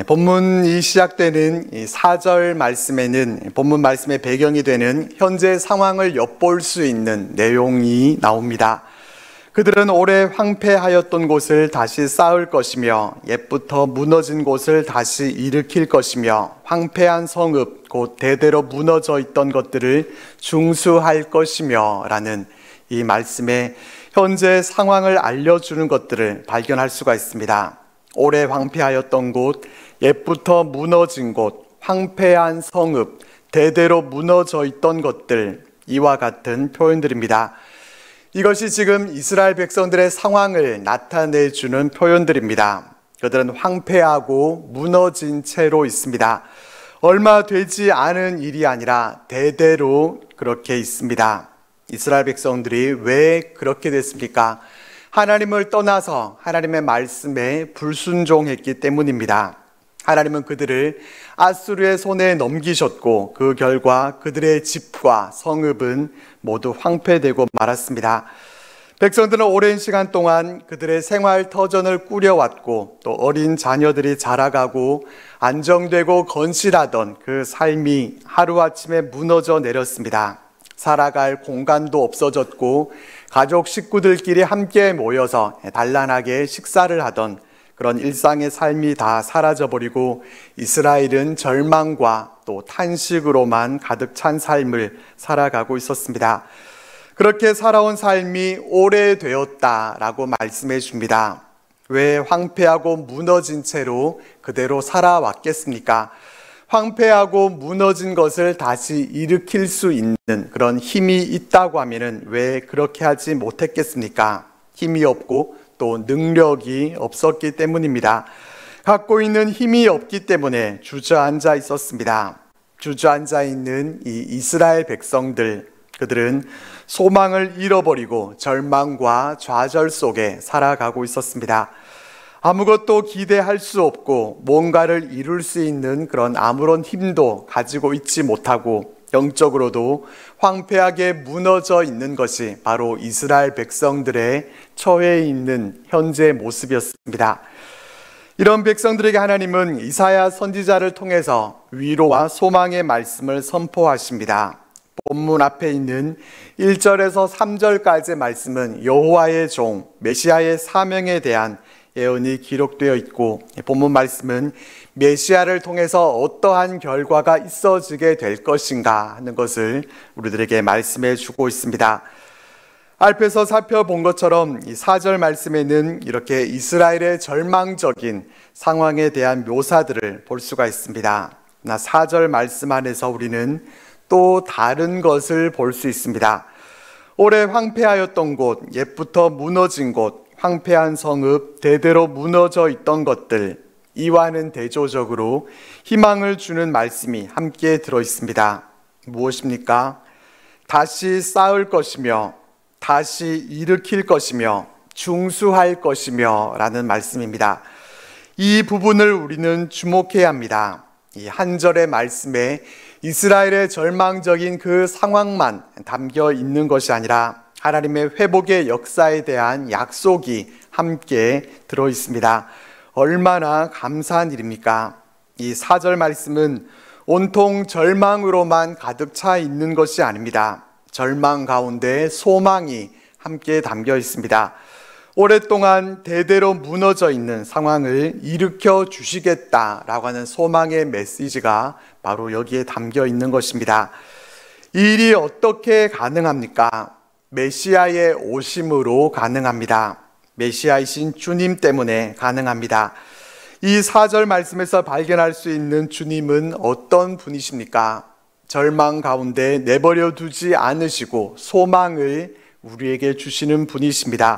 본문이 시작되는 이 4절 말씀에는 본문 말씀의 배경이 되는 현재 상황을 엿볼 수 있는 내용이 나옵니다. 그들은 오래 황폐하였던 곳을 다시 쌓을 것이며 옛부터 무너진 곳을 다시 일으킬 것이며 황폐한 성읍 곧 대대로 무너져 있던 것들을 중수할 것이며 라는 이 말씀에 현재 상황을 알려주는 것들을 발견할 수가 있습니다. 오래 황폐하였던 곳, 옛부터 무너진 곳, 황폐한 성읍, 대대로 무너져 있던 것들, 이와 같은 표현들입니다. 이것이 지금 이스라엘 백성들의 상황을 나타내주는 표현들입니다. 그들은 황폐하고 무너진 채로 있습니다. 얼마 되지 않은 일이 아니라 대대로 그렇게 있습니다. 이스라엘 백성들이 왜 그렇게 됐습니까? 하나님을 떠나서 하나님의 말씀에 불순종했기 때문입니다. 하나님은 그들을 아수르의 손에 넘기셨고 그 결과 그들의 집과 성읍은 모두 황폐되고 말았습니다. 백성들은 오랜 시간 동안 그들의 생활 터전을 꾸려왔고 또 어린 자녀들이 자라가고 안정되고 건실하던 그 삶이 하루아침에 무너져 내렸습니다. 살아갈 공간도 없어졌고 가족 식구들끼리 함께 모여서 단란하게 식사를 하던 그런 일상의 삶이 다 사라져버리고 이스라엘은 절망과 또 탄식으로만 가득 찬 삶을 살아가고 있었습니다. 그렇게 살아온 삶이 오래되었다라고 말씀해 줍니다. 왜 황폐하고 무너진 채로 그대로 살아왔겠습니까? 황폐하고 무너진 것을 다시 일으킬 수 있는 그런 힘이 있다고 하면은 왜 그렇게 하지 못했겠습니까? 힘이 없고 또 능력이 없었기 때문입니다. 갖고 있는 힘이 없기 때문에 주저앉아 있었습니다. 주저앉아 있는 이 이스라엘 백성들, 그들은 소망을 잃어버리고 절망과 좌절 속에 살아가고 있었습니다. 아무것도 기대할 수 없고 뭔가를 이룰 수 있는 그런 아무런 힘도 가지고 있지 못하고 영적으로도 황폐하게 무너져 있는 것이 바로 이스라엘 백성들의 처해 있는 현재 모습이었습니다. 이런 백성들에게 하나님은 이사야 선지자를 통해서 위로와 소망의 말씀을 선포하십니다. 본문 앞에 있는 1절에서 3절까지의 말씀은 여호와의 종 메시아의 사명에 대한 예언이 기록되어 있고 본문 말씀은 메시아를 통해서 어떠한 결과가 있어지게 될 것인가 하는 것을 우리들에게 말씀해 주고 있습니다. 앞에서 살펴본 것처럼 이 4절 말씀에는 이렇게 이스라엘의 절망적인 상황에 대한 묘사들을 볼 수가 있습니다. 그러나 4절 말씀 안에서 우리는 또 다른 것을 볼 수 있습니다. 오래 황폐하였던 곳, 옛부터 무너진 곳, 황폐한 성읍, 대대로 무너져 있던 것들, 이와는 대조적으로 희망을 주는 말씀이 함께 들어 있습니다. 무엇입니까? 다시 쌓을 것이며 다시 일으킬 것이며 중수할 것이며 라는 말씀입니다. 이 부분을 우리는 주목해야 합니다. 이 한 절의 말씀에 이스라엘의 절망적인 그 상황만 담겨 있는 것이 아니라 하나님의 회복의 역사에 대한 약속이 함께 들어 있습니다. 얼마나 감사한 일입니까? 이 4절 말씀은 온통 절망으로만 가득 차 있는 것이 아닙니다. 절망 가운데 소망이 함께 담겨 있습니다. 오랫동안 대대로 무너져 있는 상황을 일으켜 주시겠다라고 하는 소망의 메시지가 바로 여기에 담겨 있는 것입니다. 이 일이 어떻게 가능합니까? 메시아의 오심으로 가능합니다. 메시아이신 주님 때문에 가능합니다. 이 4절 말씀에서 발견할 수 있는 주님은 어떤 분이십니까? 절망 가운데 내버려 두지 않으시고 소망을 우리에게 주시는 분이십니다.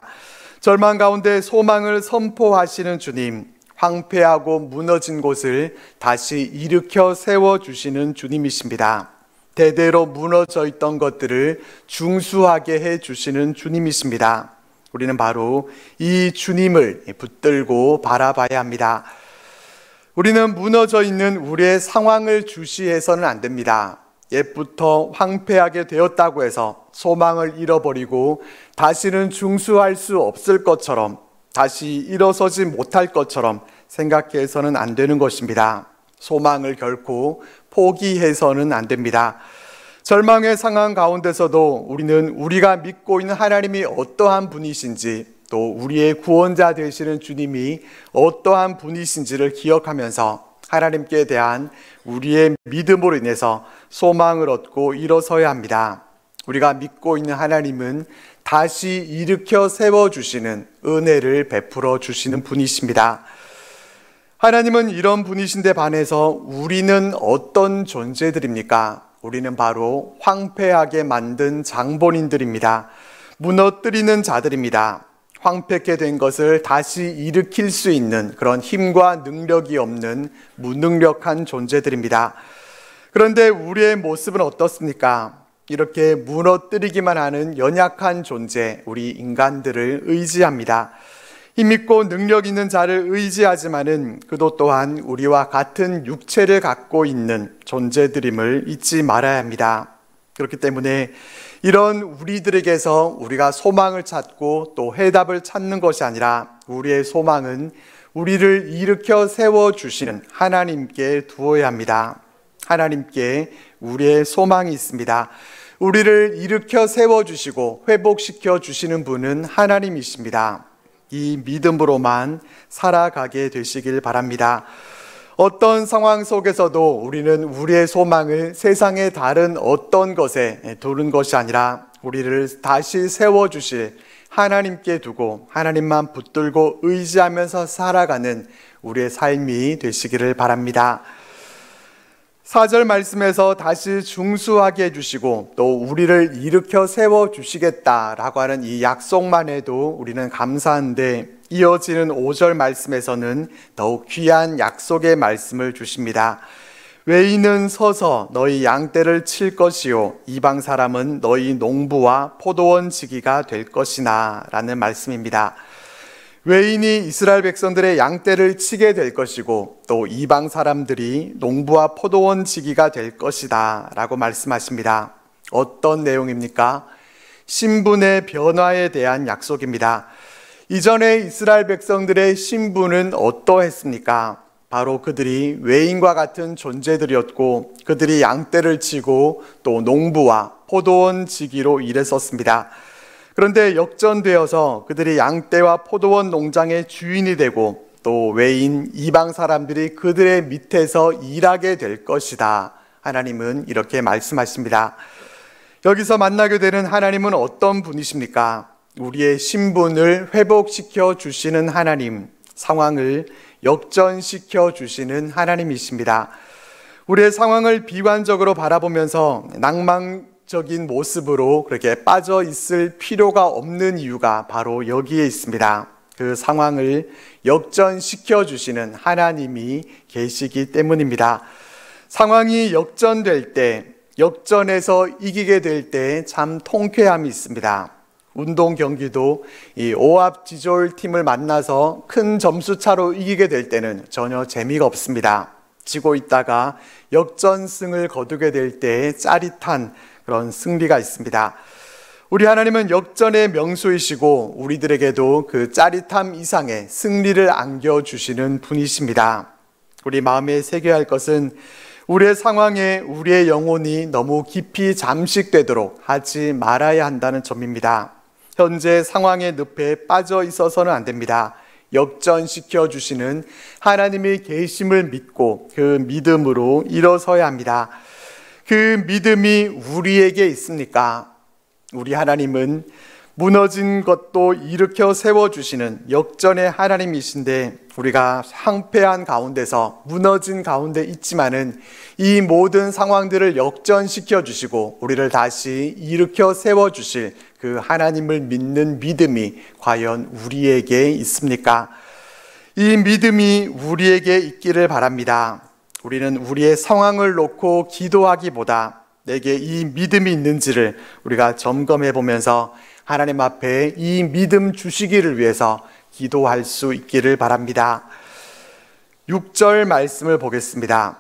절망 가운데 소망을 선포하시는 주님, 황폐하고 무너진 곳을 다시 일으켜 세워주시는 주님이십니다. 대대로 무너져 있던 것들을 중수하게 해주시는 주님이십니다. 우리는 바로 이 주님을 붙들고 바라봐야 합니다. 우리는 무너져 있는 우리의 상황을 주시해서는 안 됩니다. 옛부터 황폐하게 되었다고 해서 소망을 잃어버리고 다시는 중수할 수 없을 것처럼 다시 일어서지 못할 것처럼 생각해서는 안 되는 것입니다. 소망을 결코 포기해서는 안 됩니다. 절망의 상황 가운데서도 우리는 우리가 믿고 있는 하나님이 어떠한 분이신지, 또 우리의 구원자 되시는 주님이 어떠한 분이신지를 기억하면서 하나님께 대한 우리의 믿음으로 인해서 소망을 얻고 일어서야 합니다. 우리가 믿고 있는 하나님은 다시 일으켜 세워주시는 은혜를 베풀어 주시는 분이십니다. 하나님은 이런 분이신데 반해서 우리는 어떤 존재들입니까? 우리는 바로 황폐하게 만든 장본인들입니다. 무너뜨리는 자들입니다. 황폐케 된 것을 다시 일으킬 수 있는 그런 힘과 능력이 없는 무능력한 존재들입니다. 그런데 우리의 모습은 어떻습니까? 이렇게 무너뜨리기만 하는 연약한 존재, 우리 인간들을 의지합니다. 힘있고 능력 있는 자를 의지하지만은 그도 또한 우리와 같은 육체를 갖고 있는 존재들임을 잊지 말아야 합니다. 그렇기 때문에 이런 우리들에게서 우리가 소망을 찾고 또 해답을 찾는 것이 아니라 우리의 소망은 우리를 일으켜 세워주시는 하나님께 두어야 합니다. 하나님께 우리의 소망이 있습니다. 우리를 일으켜 세워주시고 회복시켜 주시는 분은 하나님이십니다. 이 믿음으로만 살아가게 되시길 바랍니다. 어떤 상황 속에서도 우리는 우리의 소망을 세상의 다른 어떤 것에 두는 것이 아니라 우리를 다시 세워주실 하나님께 두고 하나님만 붙들고 의지하면서 살아가는 우리의 삶이 되시기를 바랍니다. 4절 말씀에서 다시 중수하게 해주시고 또 우리를 일으켜 세워주시겠다라고 하는 이 약속만 해도 우리는 감사한데, 이어지는 5절 말씀에서는 더욱 귀한 약속의 말씀을 주십니다. 외인은 서서 너희 양떼를 칠 것이요 이방 사람은 너희 농부와 포도원 지기가 될 것이나 라는 말씀입니다. 외인이 이스라엘 백성들의 양떼를 치게 될 것이고 또 이방 사람들이 농부와 포도원 지기가 될 것이다 라고 말씀하십니다. 어떤 내용입니까? 신분의 변화에 대한 약속입니다. 이전에 이스라엘 백성들의 신분은 어떠했습니까? 바로 그들이 외인과 같은 존재들이었고 그들이 양떼를 치고 또 농부와 포도원 지기로 일했었습니다. 그런데 역전되어서 그들이 양떼와 포도원 농장의 주인이 되고 또 외인 이방 사람들이 그들의 밑에서 일하게 될 것이다. 하나님은 이렇게 말씀하십니다. 여기서 만나게 되는 하나님은 어떤 분이십니까? 우리의 신분을 회복시켜 주시는 하나님, 상황을 역전시켜 주시는 하나님이십니다. 우리의 상황을 비관적으로 바라보면서 낭만적인 모습으로 그렇게 빠져 있을 필요가 없는 이유가 바로 여기에 있습니다. 그 상황을 역전시켜 주시는 하나님이 계시기 때문입니다. 상황이 역전될 때, 역전해서 이기게 될 때 참 통쾌함이 있습니다. 운동 경기도 이 오합 지졸 팀을 만나서 큰 점수 차로 이기게 될 때는 전혀 재미가 없습니다. 지고 있다가 역전승을 거두게 될 때 짜릿한 그런 승리가 있습니다. 우리 하나님은 역전의 명수이시고 우리들에게도 그 짜릿함 이상의 승리를 안겨주시는 분이십니다. 우리 마음에 새겨야 할 것은 우리의 상황에 우리의 영혼이 너무 깊이 잠식되도록 하지 말아야 한다는 점입니다. 현재 상황의 늪에 빠져 있어서는 안 됩니다. 역전시켜 주시는 하나님의 계심을 믿고 그 믿음으로 일어서야 합니다. 그 믿음이 우리에게 있습니까? 우리 하나님은 무너진 것도 일으켜 세워주시는 역전의 하나님이신데 우리가 황폐한 가운데서 무너진 가운데 있지만은 이 모든 상황들을 역전시켜 주시고 우리를 다시 일으켜 세워주실 그 하나님을 믿는 믿음이 과연 우리에게 있습니까? 이 믿음이 우리에게 있기를 바랍니다. 우리는 우리의 상황을 놓고 기도하기보다 내게 이 믿음이 있는지를 우리가 점검해 보면서 하나님 앞에 이 믿음 주시기를 위해서 기도할 수 있기를 바랍니다. 6절 말씀을 보겠습니다.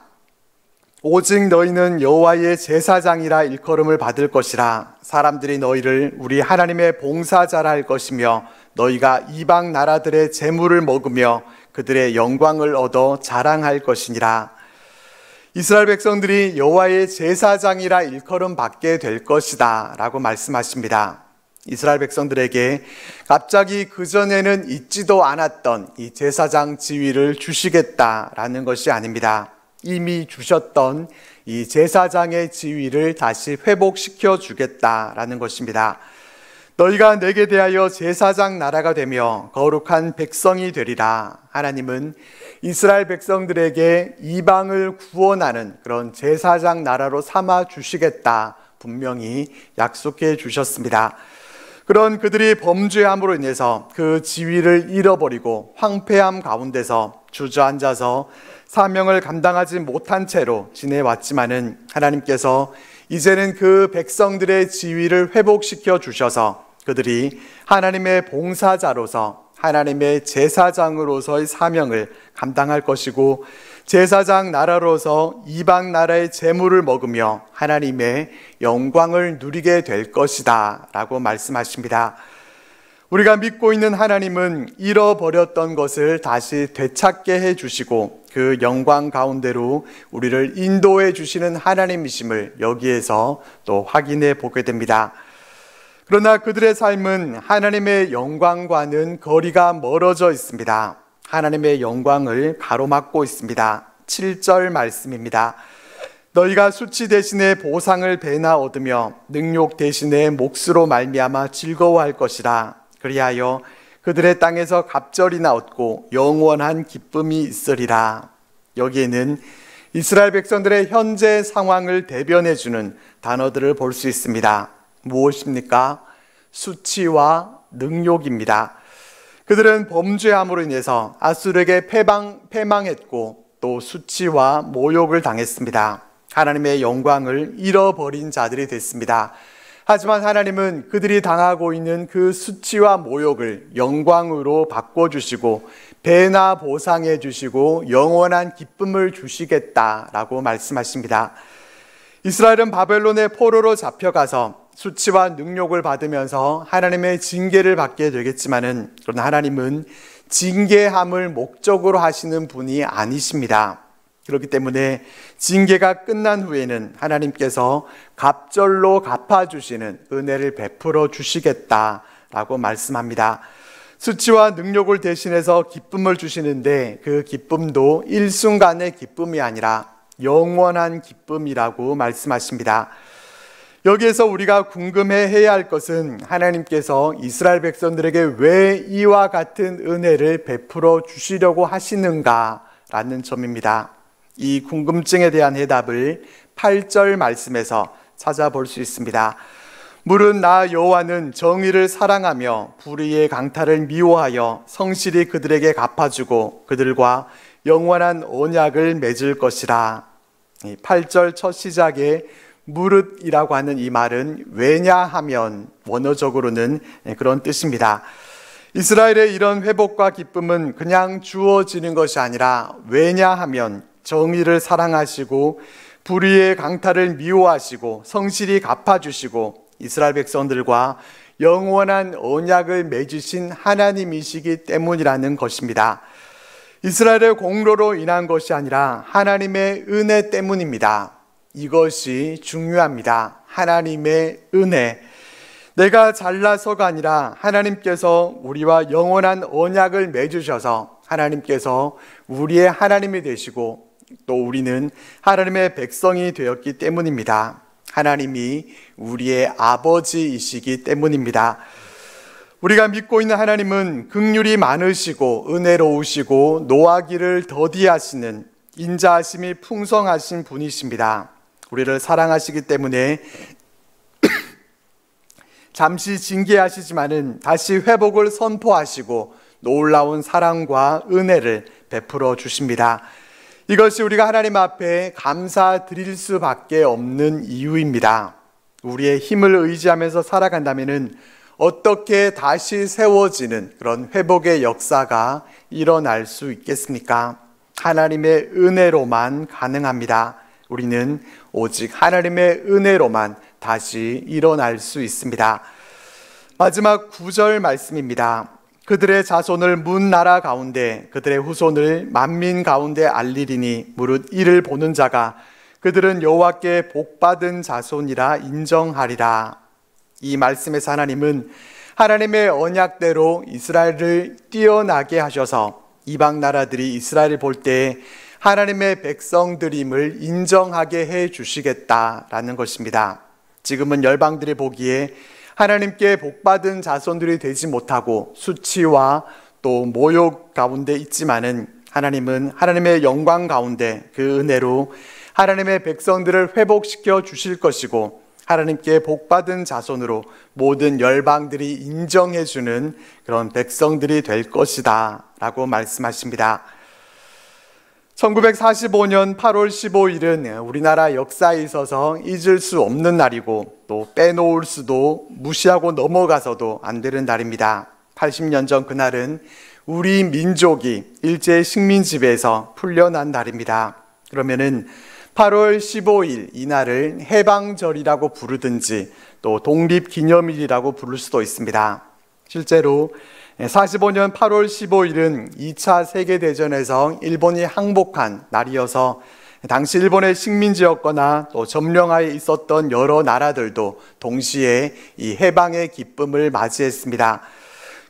오직 너희는 여호와의 제사장이라 일컬음을 받을 것이라. 사람들이 너희를 우리 하나님의 봉사자라 할 것이며 너희가 이방 나라들의 재물을 먹으며 그들의 영광을 얻어 자랑할 것이니라. 이스라엘 백성들이 여호와의 제사장이라 일컬음 받게 될 것이다 라고 말씀하십니다. 이스라엘 백성들에게 갑자기 그전에는 있지도 않았던 이 제사장 지위를 주시겠다라는 것이 아닙니다. 이미 주셨던 이 제사장의 지위를 다시 회복시켜 주겠다라는 것입니다. 너희가 내게 대하여 제사장 나라가 되며 거룩한 백성이 되리라. 하나님은 이스라엘 백성들에게 이방을 구원하는 그런 제사장 나라로 삼아 주시겠다 분명히 약속해 주셨습니다. 그런 그들이 범죄함으로 인해서 그 지위를 잃어버리고 황폐함 가운데서 주저앉아서 사명을 감당하지 못한 채로 지내왔지만은 하나님께서 이제는 그 백성들의 지위를 회복시켜 주셔서 그들이 하나님의 봉사자로서 하나님의 제사장으로서의 사명을 감당할 것이고 제사장 나라로서 이방 나라의 재물을 먹으며 하나님의 영광을 누리게 될 것이다 라고 말씀하십니다. 우리가 믿고 있는 하나님은 잃어버렸던 것을 다시 되찾게 해주시고 그 영광 가운데로 우리를 인도해 주시는 하나님이심을 여기에서 또 확인해 보게 됩니다. 그러나 그들의 삶은 하나님의 영광과는 거리가 멀어져 있습니다. 하나님의 영광을 가로막고 있습니다. 7절 말씀입니다. 너희가 수치 대신에 보상을 배나 얻으며 능욕 대신에 몫으로 말미암아 즐거워할 것이라. 그리하여 그들의 땅에서 갑절이나 얻고 영원한 기쁨이 있으리라. 여기에는 이스라엘 백성들의 현재 상황을 대변해 주는 단어들을 볼 수 있습니다. 무엇입니까? 수치와 능욕입니다. 그들은 범죄함으로 인해서 아수르에게 패망했고 또 수치와 모욕을 당했습니다. 하나님의 영광을 잃어버린 자들이 됐습니다. 하지만 하나님은 그들이 당하고 있는 그 수치와 모욕을 영광으로 바꿔주시고 배나 보상해 주시고 영원한 기쁨을 주시겠다라고 말씀하십니다. 이스라엘은 바벨론의 포로로 잡혀가서 수치와 능욕을 받으면서 하나님의 징계를 받게 되겠지만은 그러나 하나님은 징계함을 목적으로 하시는 분이 아니십니다. 그렇기 때문에 징계가 끝난 후에는 하나님께서 갑절로 갚아주시는 은혜를 베풀어 주시겠다라고 말씀합니다. 수치와 능욕을 대신해서 기쁨을 주시는데 그 기쁨도 일순간의 기쁨이 아니라 영원한 기쁨이라고 말씀하십니다. 여기에서 우리가 궁금해해야 할 것은 하나님께서 이스라엘 백성들에게 왜 이와 같은 은혜를 베풀어 주시려고 하시는가라는 점입니다. 이 궁금증에 대한 해답을 8절 말씀에서 찾아볼 수 있습니다. 물은 나 여호와는 정의를 사랑하며 불의의 강탈을 미워하여 성실히 그들에게 갚아주고 그들과 영원한 언약을 맺을 것이라. 8절 첫 시작에 무릇이라고 하는 이 말은 왜냐하면 원어적으로는 그런 뜻입니다. 이스라엘의 이런 회복과 기쁨은 그냥 주어지는 것이 아니라 왜냐하면 정의를 사랑하시고 불의의 강탈을 미워하시고 성실히 갚아주시고 이스라엘 백성들과 영원한 언약을 맺으신 하나님이시기 때문이라는 것입니다. 이스라엘의 공로로 인한 것이 아니라 하나님의 은혜 때문입니다. 이것이 중요합니다. 하나님의 은혜. 내가 잘나서가 아니라 하나님께서 우리와 영원한 언약을 맺으셔서 하나님께서 우리의 하나님이 되시고 또 우리는 하나님의 백성이 되었기 때문입니다. 하나님이 우리의 아버지이시기 때문입니다. 우리가 믿고 있는 하나님은 긍휼이 많으시고 은혜로우시고 노하기를 더디하시는 인자하심이 풍성하신 분이십니다. 우리를 사랑하시기 때문에 잠시 징계하시지만은 다시 회복을 선포하시고 놀라운 사랑과 은혜를 베풀어 주십니다. 이것이 우리가 하나님 앞에 감사드릴 수밖에 없는 이유입니다. 우리의 힘을 의지하면서 살아간다면은 어떻게 다시 세워지는 그런 회복의 역사가 일어날 수 있겠습니까? 하나님의 은혜로만 가능합니다. 우리는 오직 하나님의 은혜로만 다시 일어날 수 있습니다. 마지막 9절 말씀입니다. 그들의 자손을 문 나라 가운데 그들의 후손을 만민 가운데 알리리니 무릇 이를 보는 자가 그들은 여호와께 복받은 자손이라 인정하리라. 이 말씀에서 하나님은 하나님의 언약대로 이스라엘을 뛰어나게 하셔서 이방 나라들이 이스라엘을 볼 때 하나님의 백성들임을 인정하게 해 주시겠다라는 것입니다. 지금은 열방들이 보기에 하나님께 복받은 자손들이 되지 못하고 수치와 또 모욕 가운데 있지만은 하나님은 하나님의 영광 가운데 그 은혜로 하나님의 백성들을 회복시켜 주실 것이고 하나님께 복받은 자손으로 모든 열방들이 인정해 주는 그런 백성들이 될 것이다 라고 말씀하십니다. 1945년 8월 15일은 우리나라 역사에 있어서 잊을 수 없는 날이고 또 빼놓을 수도 무시하고 넘어가서도 안 되는 날입니다. 80년 전 그날은 우리 민족이 일제 식민지배에서 풀려난 날입니다. 그러면은 8월 15일 이날을 해방절이라고 부르든지 또 독립기념일이라고 부를 수도 있습니다. 실제로 45년 8월 15일은 2차 세계대전에서 일본이 항복한 날이어서 당시 일본의 식민지였거나 또 점령하에 있었던 여러 나라들도 동시에 이 해방의 기쁨을 맞이했습니다.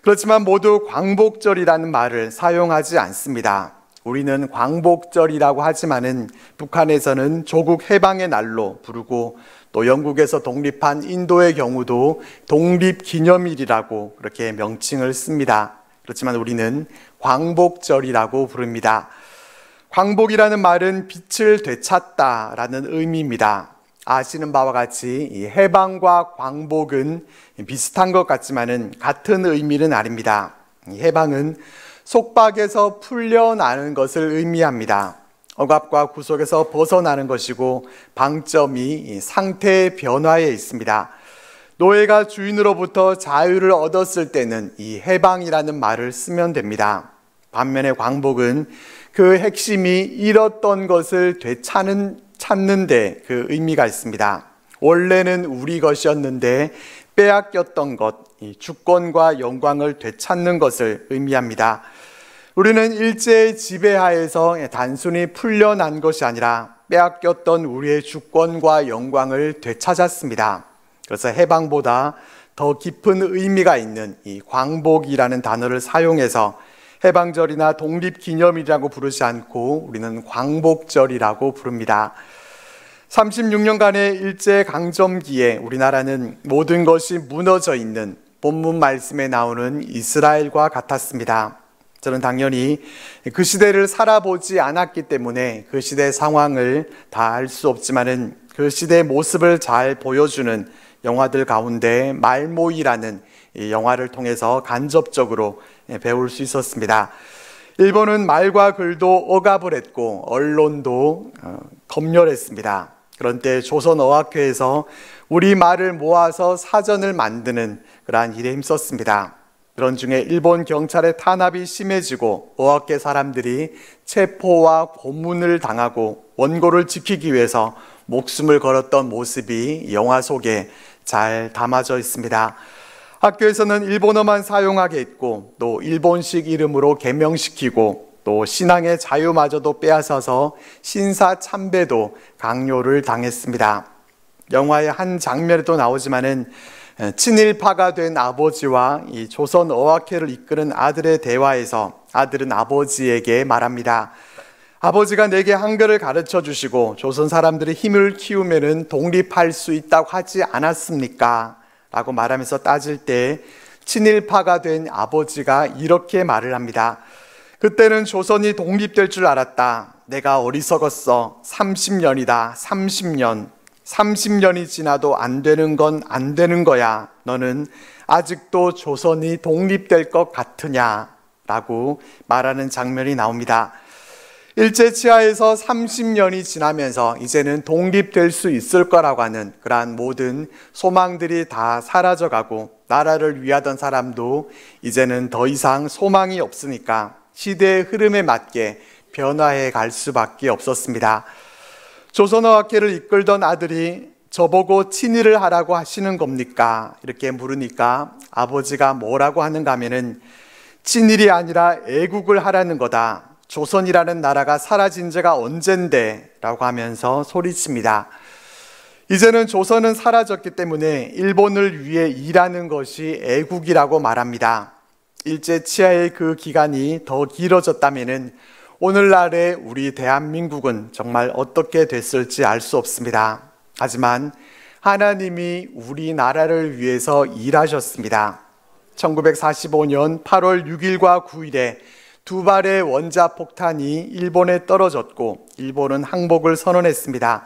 그렇지만 모두 광복절이라는 말을 사용하지 않습니다. 우리는 광복절이라고 하지만은 북한에서는 조국 해방의 날로 부르고 또 영국에서 독립한 인도의 경우도 독립기념일이라고 그렇게 명칭을 씁니다. 그렇지만 우리는 광복절이라고 부릅니다. 광복이라는 말은 빛을 되찾다라는 의미입니다. 아시는 바와 같이 이 해방과 광복은 비슷한 것 같지만은 같은 의미는 아닙니다. 이 해방은 속박에서 풀려나는 것을 의미합니다. 억압과 구속에서 벗어나는 것이고 방점이 상태의 변화에 있습니다. 노예가 주인으로부터 자유를 얻었을 때는 이 해방이라는 말을 쓰면 됩니다. 반면에 광복은 그 핵심이 잃었던 것을 되찾는 데 그 의미가 있습니다. 원래는 우리 것이었는데 빼앗겼던 것, 이 주권과 영광을 되찾는 것을 의미합니다. 우리는 일제의 지배하에서 단순히 풀려난 것이 아니라 빼앗겼던 우리의 주권과 영광을 되찾았습니다. 그래서 해방보다 더 깊은 의미가 있는 이 광복이라는 단어를 사용해서 해방절이나 독립기념일이라고 부르지 않고 우리는 광복절이라고 부릅니다. 36년간의 일제강점기에 우리나라는 모든 것이 무너져 있는 본문 말씀에 나오는 이스라엘과 같았습니다. 저는 당연히 그 시대를 살아보지 않았기 때문에 그 시대 상황을 다 알 수 없지만은 그 시대의 모습을 잘 보여주는 영화들 가운데 말모이라는 이 영화를 통해서 간접적으로 배울 수 있었습니다. 일본은 말과 글도 억압을 했고 언론도 검열했습니다. 그런 때 조선어학회에서 우리 말을 모아서 사전을 만드는 그러한 일에 힘썼습니다. 그런 중에 일본 경찰의 탄압이 심해지고 어학계 사람들이 체포와 고문을 당하고 원고를 지키기 위해서 목숨을 걸었던 모습이 영화 속에 잘 담아져 있습니다. 학교에서는 일본어만 사용하게 했고 또 일본식 이름으로 개명시키고 또 신앙의 자유마저도 빼앗아서 신사참배도 강요를 당했습니다. 영화의 한 장면에도 나오지만은 친일파가 된 아버지와 이 조선 어학회를 이끄는 아들의 대화에서 아들은 아버지에게 말합니다. 아버지가 내게 한글을 가르쳐 주시고 조선 사람들이 힘을 키우면은 독립할 수 있다고 하지 않았습니까? 라고 말하면서 따질 때 친일파가 된 아버지가 이렇게 말을 합니다. 그때는 조선이 독립될 줄 알았다. 내가 어리석었어. 30년이다. 30년이 지나도 안 되는 건 안 되는 거야. 너는 아직도 조선이 독립될 것 같으냐? 라고 말하는 장면이 나옵니다. 일제 치하에서 30년이 지나면서 이제는 독립될 수 있을 거라고 하는 그러한 모든 소망들이 다 사라져가고 나라를 위하던 사람도 이제는 더 이상 소망이 없으니까 시대의 흐름에 맞게 변화해 갈 수밖에 없었습니다. 조선어학회를 이끌던 아들이 저보고 친일을 하라고 하시는 겁니까? 이렇게 물으니까 아버지가 뭐라고 하는가 하면은 친일이 아니라 애국을 하라는 거다. 조선이라는 나라가 사라진 지가 언젠데 라고 하면서 소리칩니다. 이제는 조선은 사라졌기 때문에 일본을 위해 일하는 것이 애국이라고 말합니다. 일제 치하의 그 기간이 더 길어졌다면 오늘날의 우리 대한민국은 정말 어떻게 됐을지 알 수 없습니다. 하지만 하나님이 우리나라를 위해서 일하셨습니다. 1945년 8월 6일과 9일에 두 발의 원자폭탄이 일본에 떨어졌고 일본은 항복을 선언했습니다.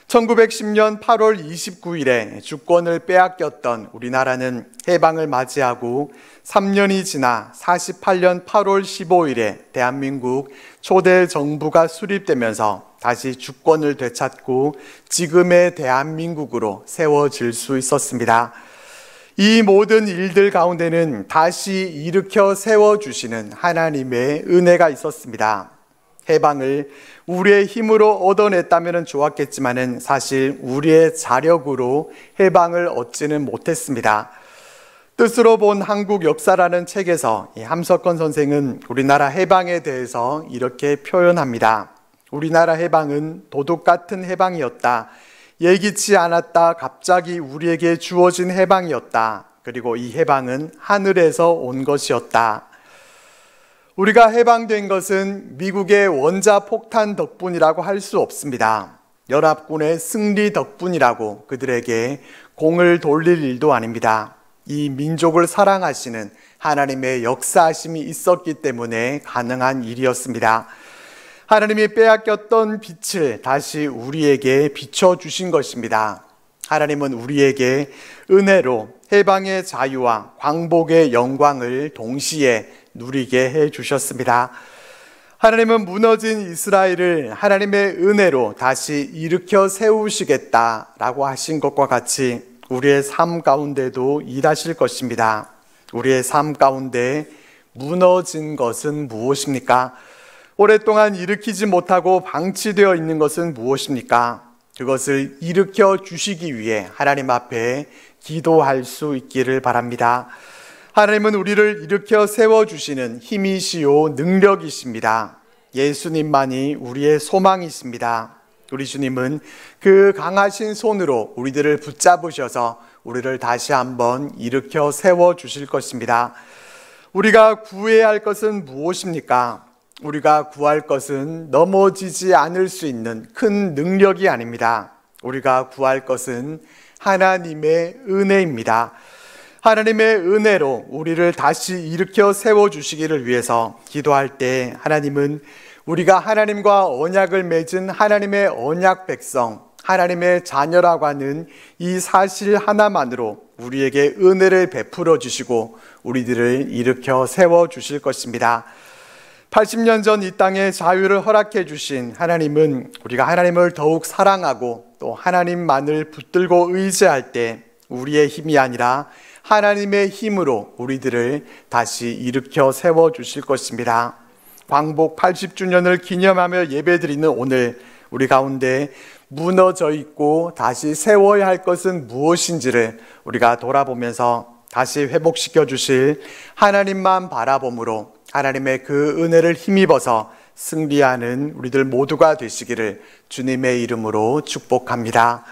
1910년 8월 29일에 주권을 빼앗겼던 우리나라는 해방을 맞이하고 3년이 지나 48년 8월 15일에 대한민국 초대 정부가 수립되면서 다시 주권을 되찾고 지금의 대한민국으로 세워질 수 있었습니다. 이 모든 일들 가운데는 다시 일으켜 세워주시는 하나님의 은혜가 있었습니다. 해방을 우리의 힘으로 얻어냈다면 좋았겠지만 사실 우리의 자력으로 해방을 얻지는 못했습니다. 뜻으로 본 한국 역사라는 책에서 함석헌 선생은 우리나라 해방에 대해서 이렇게 표현합니다. 우리나라 해방은 도둑 같은 해방이었다. 예기치 않았다 갑자기 우리에게 주어진 해방이었다. 그리고 이 해방은 하늘에서 온 것이었다. 우리가 해방된 것은 미국의 원자폭탄 덕분이라고 할 수 없습니다. 연합군의 승리 덕분이라고 그들에게 공을 돌릴 일도 아닙니다. 이 민족을 사랑하시는 하나님의 역사하심이 있었기 때문에 가능한 일이었습니다. 하나님이 빼앗겼던 빛을 다시 우리에게 비춰주신 것입니다. 하나님은 우리에게 은혜로 해방의 자유와 광복의 영광을 동시에 누리게 해주셨습니다. 하나님은 무너진 이스라엘을 하나님의 은혜로 다시 일으켜 세우시겠다라고 하신 것과 같이 우리의 삶 가운데도 일하실 것입니다. 우리의 삶 가운데 무너진 것은 무엇입니까? 오랫동안 일으키지 못하고 방치되어 있는 것은 무엇입니까? 그것을 일으켜 주시기 위해 하나님 앞에 기도할 수 있기를 바랍니다. 하나님은 우리를 일으켜 세워주시는 힘이시요 능력이십니다. 예수님만이 우리의 소망이십니다. 우리 주님은 그 강하신 손으로 우리들을 붙잡으셔서 우리를 다시 한번 일으켜 세워주실 것입니다. 우리가 구해야 할 것은 무엇입니까? 우리가 구할 것은 넘어지지 않을 수 있는 큰 능력이 아닙니다. 우리가 구할 것은 하나님의 은혜입니다. 하나님의 은혜로 우리를 다시 일으켜 세워주시기를 위해서 기도할 때 하나님은 우리가 하나님과 언약을 맺은 하나님의 언약 백성, 하나님의 자녀라고 하는 이 사실 하나만으로 우리에게 은혜를 베풀어 주시고 우리들을 일으켜 세워주실 것입니다. 80년 전 이 땅에 자유를 허락해 주신 하나님은 우리가 하나님을 더욱 사랑하고 또 하나님만을 붙들고 의지할 때 우리의 힘이 아니라 하나님의 힘으로 우리들을 다시 일으켜 세워주실 것입니다. 광복 80주년을 기념하며 예배드리는 오늘 우리 가운데 무너져 있고 다시 세워야 할 것은 무엇인지를 우리가 돌아보면서 다시 회복시켜 주실 하나님만 바라봄으로 하나님의 그 은혜를 힘입어서 승리하는 우리들 모두가 되시기를 주님의 이름으로 축복합니다.